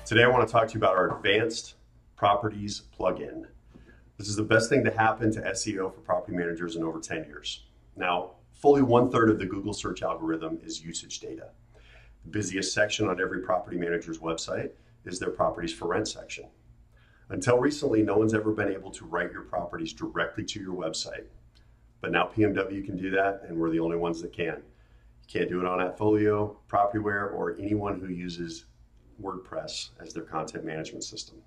Today I want to talk to you about our Advanced Properties plugin. This is the best thing to happen to SEO for property managers in over 10 years. Now, fully 1/3 of the Google search algorithm is usage data. The busiest section on every property manager's website is their properties for rent section. Until recently, no one's ever been able to write your properties directly to your website. But now PMW can do that, and we're the only ones that can. You can't do it on AppFolio, Propertyware, or anyone who uses WordPress as their content management system.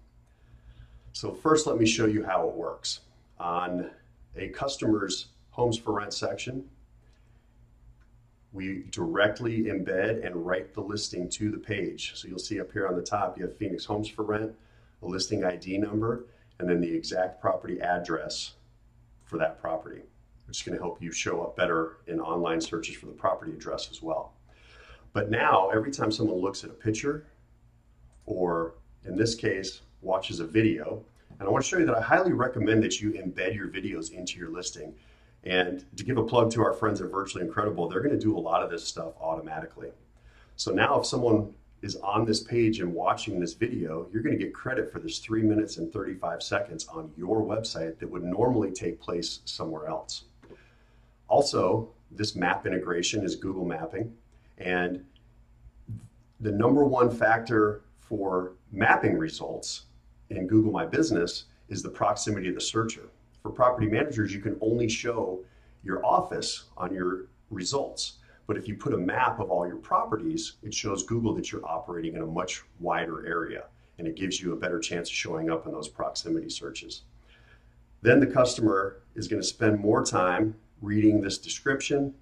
So first, let me show you how it works. On a customer's Homes for Rent section, we directly embed and write the listing to the page. So you'll see up here on the top, you have Phoenix Homes for Rent, a listing ID number, and then the exact property address for that property, which is going to help you show up better in online searches for the property address as well. But now, every time someone looks at a picture, or in this case, watches a video, and I want to show you that I highly recommend that you embed your videos into your listing. And to give a plug to our friends at Virtually Incredible, they're going to do a lot of this stuff automatically. So now if someone is on this page and watching this video, you're going to get credit for this 3 minutes and 35 seconds on your website that would normally take place somewhere else. Also, this map integration is Google Mapping, and the #1 factor for mapping results in Google My Business is the proximity of the searcher. For property managers, you can only show your office on your results. But if you put a map of all your properties, it shows Google that you're operating in a much wider area, and it gives you a better chance of showing up in those proximity searches. Then the customer is going to spend more time reading this description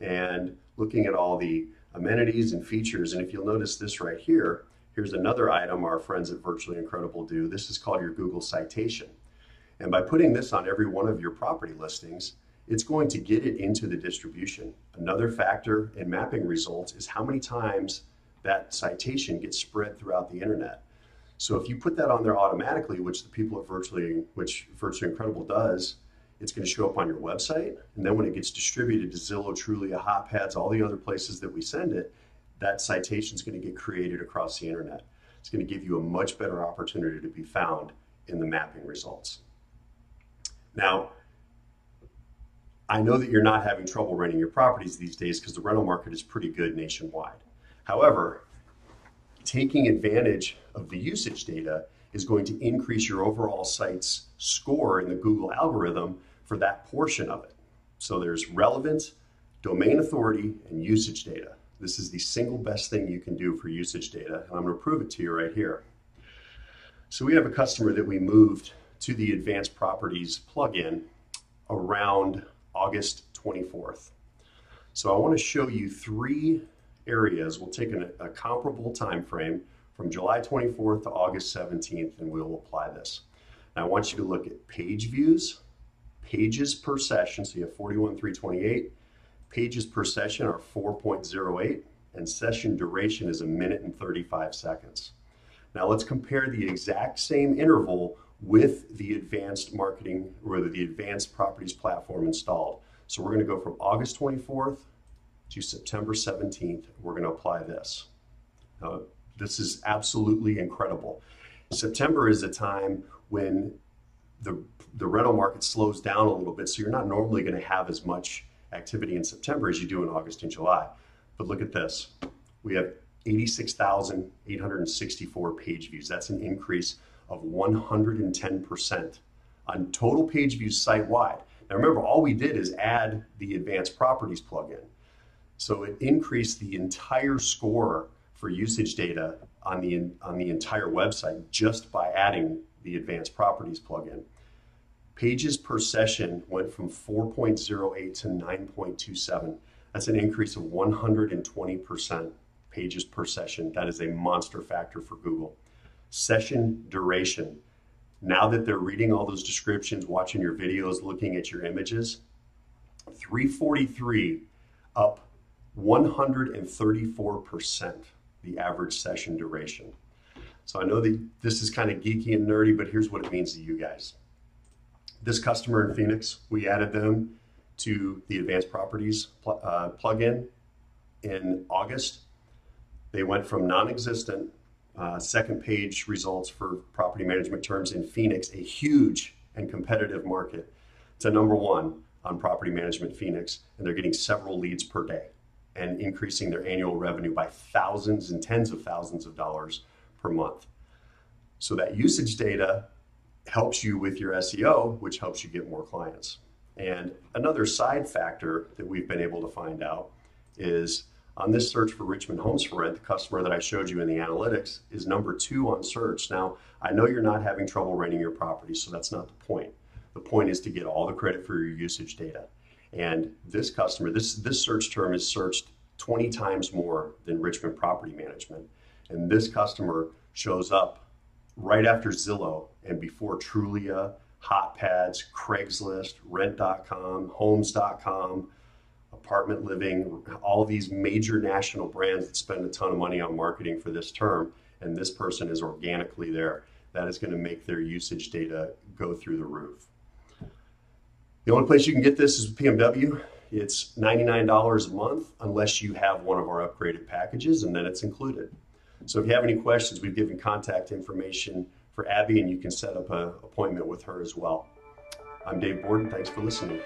and looking at all the amenities and features. And if you'll notice this right here, here's another item our friends at Virtually Incredible do. This is called your Google citation. And by putting this on every one of your property listings, it's going to get it into the distribution. Another factor in mapping results is how many times that citation gets spread throughout the internet. So if you put that on there automatically, which the people at Virtually Incredible does, it's going to show up on your website. And then when it gets distributed to Zillow, Trulia, Hotpads, all the other places that we send it, that citation is going to get created across the internet. It's going to give you a much better opportunity to be found in the mapping results. Now, I know that you're not having trouble renting your properties these days because the rental market is pretty good nationwide. However, taking advantage of the usage data is going to increase your overall site's score in the Google algorithm for that portion of it. So there's relevance, domain authority, and usage data. This is the single best thing you can do for usage data, and I'm going to prove it to you right here. So we have a customer that we moved to the Advanced Properties plugin around August 24th. So I want to show you 3 areas. We'll take a comparable time frame from July 24th to August 17th, and we'll apply this. Now I want you to look at page views, pages per session, so you have 41,328. Pages per session are 4.08, and session duration is 1 minute and 35 seconds. Now let's compare the exact same interval with the advanced marketing, or the advanced properties platform installed. So we're going to go from August 24th to September 17th. We're going to apply this. Now, this is absolutely incredible. September is a time when the rental market slows down a little bit, so you're not normally going to have as much activity in September as you do in August and July. But look at this. We have 86,864 page views. That's an increase of 110% on total page views site-wide. Now remember, all we did is add the Advanced Properties plugin. So it increased the entire score for usage data on the entire website just by adding the Advanced Properties plugin. Pages per session went from 4.08 to 9.27. That's an increase of 120% pages per session. That is a monster factor for Google. Session duration. Now that they're reading all those descriptions, watching your videos, looking at your images, 343 up 134% the average session duration. So I know that this is kind of geeky and nerdy, but here's what it means to you guys. This customer in Phoenix, we added them to the Advanced Properties plugin in August. They went from non-existent Second page results for property management terms in Phoenix, a huge and competitive market, to number one on property management Phoenix, and they're getting several leads per day and increasing their annual revenue by thousands and tens of thousands of dollars per month. So that usage data helps you with your SEO, which helps you get more clients. And another side factor that we've been able to find out is on this search for Richmond Homes for Rent, the customer that I showed you in the analytics is number 2 on search. Now, I know you're not having trouble renting your property, so that's not the point. The point is to get all the credit for your usage data. And this customer, this search term is searched 20 times more than Richmond Property Management. And this customer shows up right after Zillow and before Trulia, HotPads, Craigslist, Rent.com, Homes.com, Apartment Living, all these major national brands that spend a ton of money on marketing for this term, and this person is organically there. That is going to make their usage data go through the roof. The only place you can get this is PMW. It's $99 a month unless you have one of our upgraded packages, and then it's included. So if you have any questions, we've given contact information for Abby, and you can set up an appointment with her as well. I'm Dave Borden. Thanks for listening.